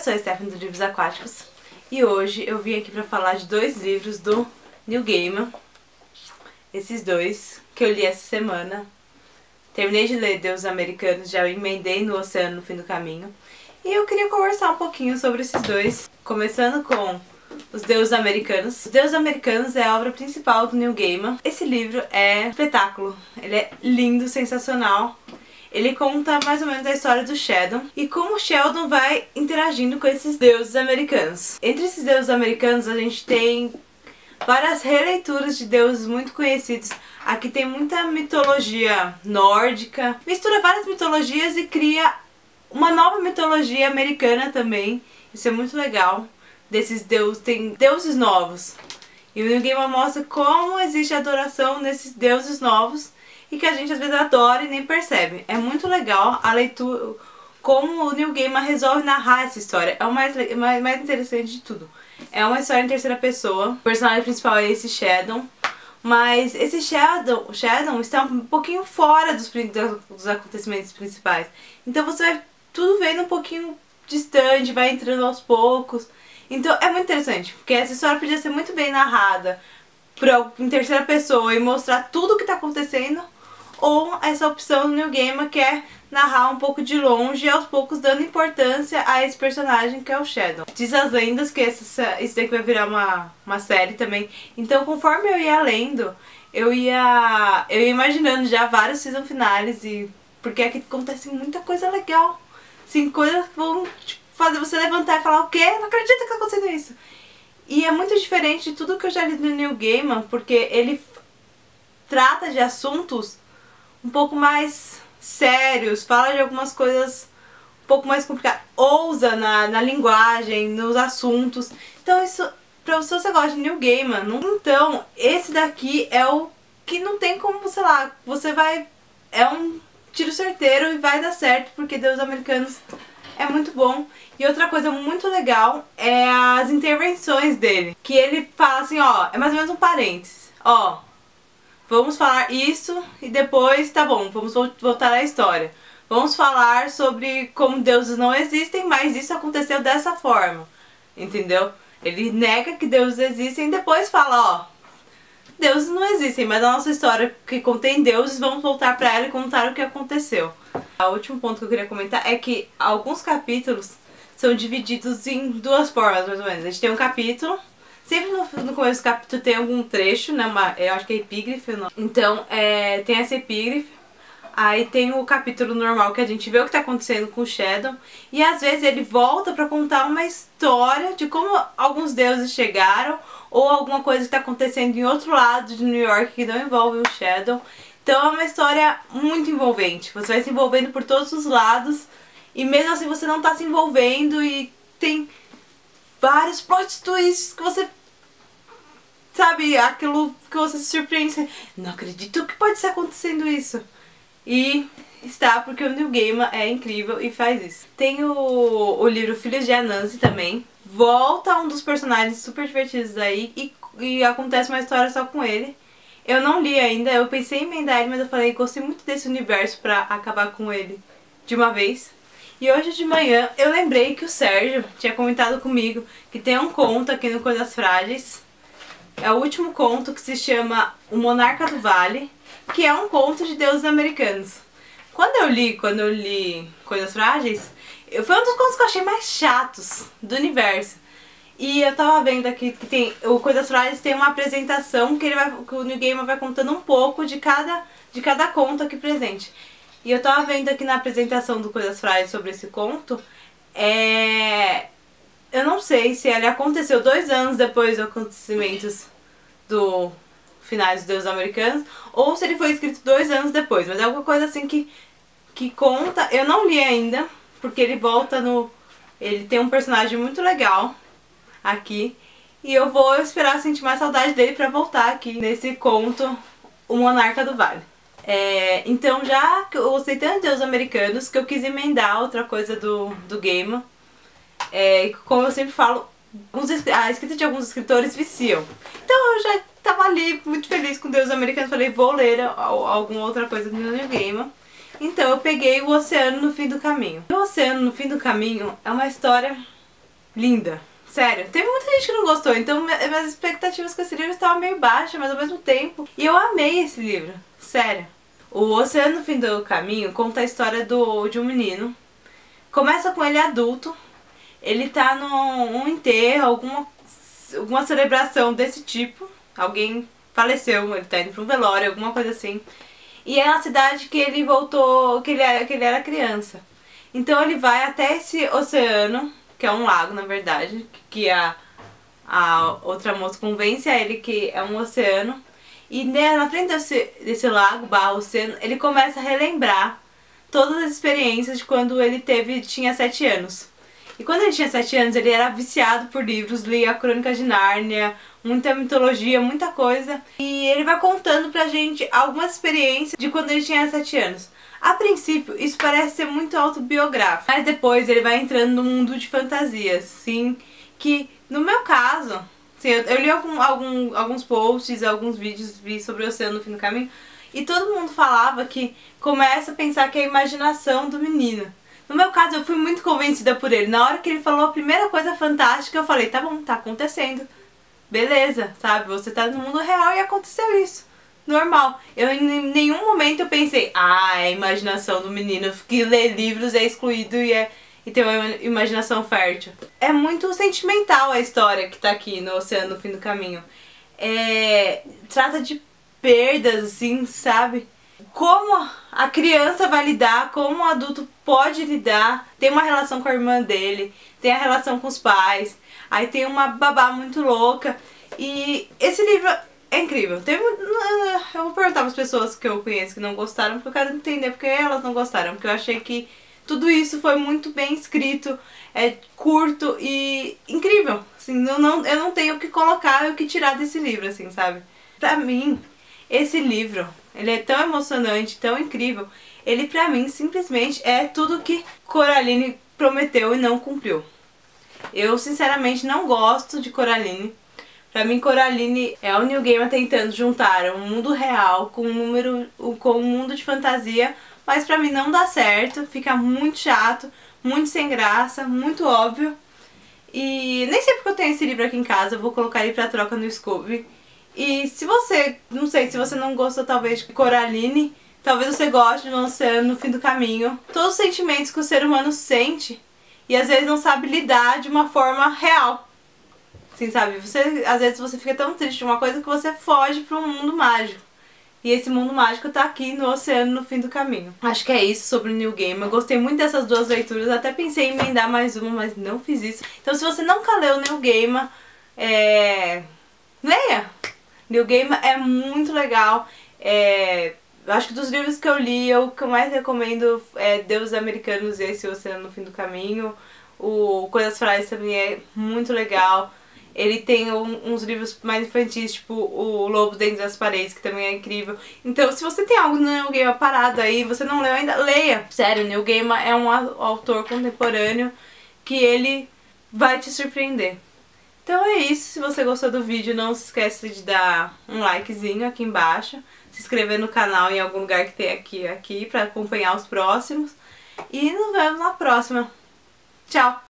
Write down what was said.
sou a Stephanie do Livros Aquáticos e hoje eu vim aqui pra falar de dois livros do Neil Gaiman. Esses dois que eu li essa semana. Terminei de ler Deuses Americanos, já emendei no Oceano no Fim do Caminho. E eu queria conversar um pouquinho sobre esses dois, começando com Os Deuses Americanos. Os Deuses Americanos é a obra principal do Neil Gaiman. Esse livro é um espetáculo, ele é lindo, sensacional. Ele conta mais ou menos a história do Sheldon e como o Sheldon vai interagindo com esses deuses americanos. Entre esses deuses americanos a gente tem várias releituras de deuses muito conhecidos. Aqui tem muita mitologia nórdica, mistura várias mitologias e cria uma nova mitologia americana também. Isso é muito legal. Desses deuses, tem deuses novos. E o Neil Gaiman mostra como existe adoração nesses deuses novos e que a gente às vezes adora e nem percebe. É muito legal a leitura, como o Neil Gaiman resolve narrar essa história. É o mais interessante de tudo. É uma história em terceira pessoa. O personagem principal é esse Sheldon. Mas esse Sheldon está um pouquinho fora dos acontecimentos principais. Então você vai tudo vendo um pouquinho distante, vai entrando aos poucos. Então é muito interessante, porque essa história podia ser muito bem narrada em terceira pessoa e mostrar tudo o que está acontecendo, ou essa opção do Neil Gaiman que é narrar um pouco de longe e aos poucos dando importância a esse personagem que é o Sheldon. Diz as lendas que isso daqui vai virar uma série também. Então conforme eu ia lendo, eu ia imaginando já vários season finales, e porque aqui acontece muita coisa legal. Sim, coisas que vão fazer você levantar e falar: o quê? Não acredito que tá acontecendo isso. E é muito diferente de tudo que eu já li do Neil Gaiman, porque ele trata de assuntos um pouco mais sérios, fala de algumas coisas um pouco mais complicadas, ousa na linguagem, nos assuntos. Então isso, pra você gosta de Neil Gaiman, então esse daqui é o que não tem como, sei lá, você vai... É um tiro certeiro e vai dar certo, porque Deuses Americanos é muito bom. E outra coisa muito legal é as intervenções dele, que ele fala assim, ó, é mais ou menos um parênteses, ó, vamos falar isso e depois, tá bom, vamos voltar à história. Vamos falar sobre como deuses não existem, mas isso aconteceu dessa forma, entendeu? Ele nega que deuses existem e depois fala, ó, deuses não existem, mas a nossa história que contém deuses, vamos voltar pra ela e contar o que aconteceu. O último ponto que eu queria comentar é que alguns capítulos são divididos em duas formas, mais ou menos. A gente tem um capítulo, sempre no começo do capítulo tem algum trecho, né, eu acho que é epígrafe, não. Então, tem essa epígrafe, aí tem o capítulo normal que a gente vê o que tá acontecendo com o Sheldon, e às vezes ele volta pra contar uma história de como alguns deuses chegaram, ou alguma coisa que tá acontecendo em outro lado de New York que não envolve o Sheldon. Então é uma história muito envolvente, você vai se envolvendo por todos os lados, e mesmo assim você não tá se envolvendo, e tem vários plot twists que você... Sabe, aquilo que você se surpreende, você, não acredito que pode estar acontecendo isso. E está, porque o Neil Gaiman é incrível e faz isso. Tem o livro Filhos de Anansi também. Volta um dos personagens super divertidos aí e acontece uma história só com ele. Eu não li ainda, eu pensei em emendar ele, mas eu falei, gostei muito desse universo pra acabar com ele de uma vez. E hoje de manhã eu lembrei que o Sérgio tinha comentado comigo que tem um conto aqui no Coisas Frágeis. É o último conto, que se chama O Monarca do Vale, que é um conto de deuses americanos. Quando eu li Coisas Frágeis, foi um dos contos que eu achei mais chatos do universo. E eu tava vendo aqui que tem o Coisas Frágeis, tem uma apresentação que o Neil Gaiman vai contando um pouco de cada conto aqui presente. E eu tava vendo aqui na apresentação do Coisas Frágeis sobre esse conto, eu não sei se ele aconteceu 2 anos depois dos acontecimentos do finais dos Deuses Americanos, ou se ele foi escrito 2 anos depois, mas é alguma coisa assim que conta. Eu não li ainda, porque ele volta no... Ele tem um personagem muito legal aqui, e eu vou esperar sentir mais saudade dele pra voltar aqui nesse conto, O Monarca do Vale. Então já que eu gostei tanto de Deuses Americanos, que eu quis emendar outra coisa do Gaiman. Como eu sempre falo, a escrita de alguns escritores viciam. Então eu já tava ali muito feliz com Deuses Americanos, falei, vou ler alguma outra coisa do Neil Gaiman. Então eu peguei O Oceano no Fim do Caminho. O Oceano no Fim do Caminho é uma história linda. Sério, teve muita gente que não gostou, então minhas expectativas com esse livro estavam meio baixas, mas ao mesmo tempo. E eu amei esse livro, sério. O Oceano no Fim do Caminho conta a história de um menino. Começa com ele adulto, ele tá num enterro, alguma celebração desse tipo. Alguém faleceu, ele tá indo pra um velório, alguma coisa assim. E é na cidade que ele voltou, que ele era criança. Então ele vai até esse oceano, que é um lago na verdade, que a outra moça convence a ele que é um oceano. E na frente desse lago, barra oceano, ele começa a relembrar todas as experiências de quando ele tinha 7 anos. E quando ele tinha 7 anos, ele era viciado por livros, lia a Crônica de Nárnia, muita mitologia, muita coisa. E ele vai contando pra gente algumas experiências de quando ele tinha 7 anos. A princípio, isso parece ser muito autobiográfico, mas depois ele vai entrando no mundo de fantasias, sim, que no meu caso, sim, eu li alguns posts, alguns vídeos, vi sobre o Oceano no Fim do Caminho, e todo mundo falava que começa a pensar que é a imaginação do menino. No meu caso, eu fui muito convencida por ele. Na hora que ele falou a primeira coisa fantástica, eu falei, tá bom, tá acontecendo. Beleza, sabe? Você tá no mundo real e aconteceu isso. Normal. Em nenhum momento eu pensei, é a imaginação do menino que lê livros é excluído e tem uma imaginação fértil. É muito sentimental a história que tá aqui no Oceano no Fim do Caminho. Trata de perdas, assim, sabe? Como a criança vai lidar, como o adulto pode lidar. Tem uma relação com a irmã dele, tem a relação com os pais, aí tem uma babá muito louca. E esse livro é incrível. Eu vou perguntar para as pessoas que eu conheço que não gostaram, porque eu quero entender porque elas não gostaram. Porque eu achei que tudo isso foi muito bem escrito, é curto e incrível. Assim, eu não tenho o que colocar e o que tirar desse livro, assim, sabe? Pra mim, esse livro, ele é tão emocionante, tão incrível. Ele pra mim simplesmente é tudo que Coraline prometeu e não cumpriu. Eu sinceramente não gosto de Coraline. Pra mim Coraline é o Neil Gaiman tentando juntar um mundo real com um mundo de fantasia, mas pra mim não dá certo, fica muito chato, muito sem graça, muito óbvio. E nem sei porque eu tenho esse livro aqui em casa, eu vou colocar ele pra troca no Scooby. E se você, não sei, se você não gostou talvez de Coraline, talvez você goste de Um Oceano no Fim do Caminho. Todos os sentimentos que o ser humano sente e às vezes não sabe lidar de uma forma real. Assim, sabe? Às vezes você fica tão triste de uma coisa que você foge para um mundo mágico. E esse mundo mágico tá aqui no Oceano no Fim do Caminho. Acho que é isso sobre o Neil Gaiman. Eu gostei muito dessas duas leituras, até pensei em emendar mais uma, mas não fiz isso. Então se você nunca leu o Neil Gaiman, leia! Neil Gaiman é muito legal. Eu acho que dos livros que eu li, o que eu mais recomendo é Deuses Americanos e esse Oceano no Fim do Caminho. O Coisas Frágeis também é muito legal. Ele tem uns livros mais infantis, tipo O Lobo Dentro das Paredes, que também é incrível. Então, se você tem algo no Neil Gaiman parado aí, você não leu ainda, leia! Sério, Neil Gaiman é um autor contemporâneo que ele vai te surpreender. Então é isso, se você gostou do vídeo, não se esqueça de dar um likezinho aqui embaixo, se inscrever no canal em algum lugar que tem aqui pra acompanhar os próximos. E nos vemos na próxima. Tchau!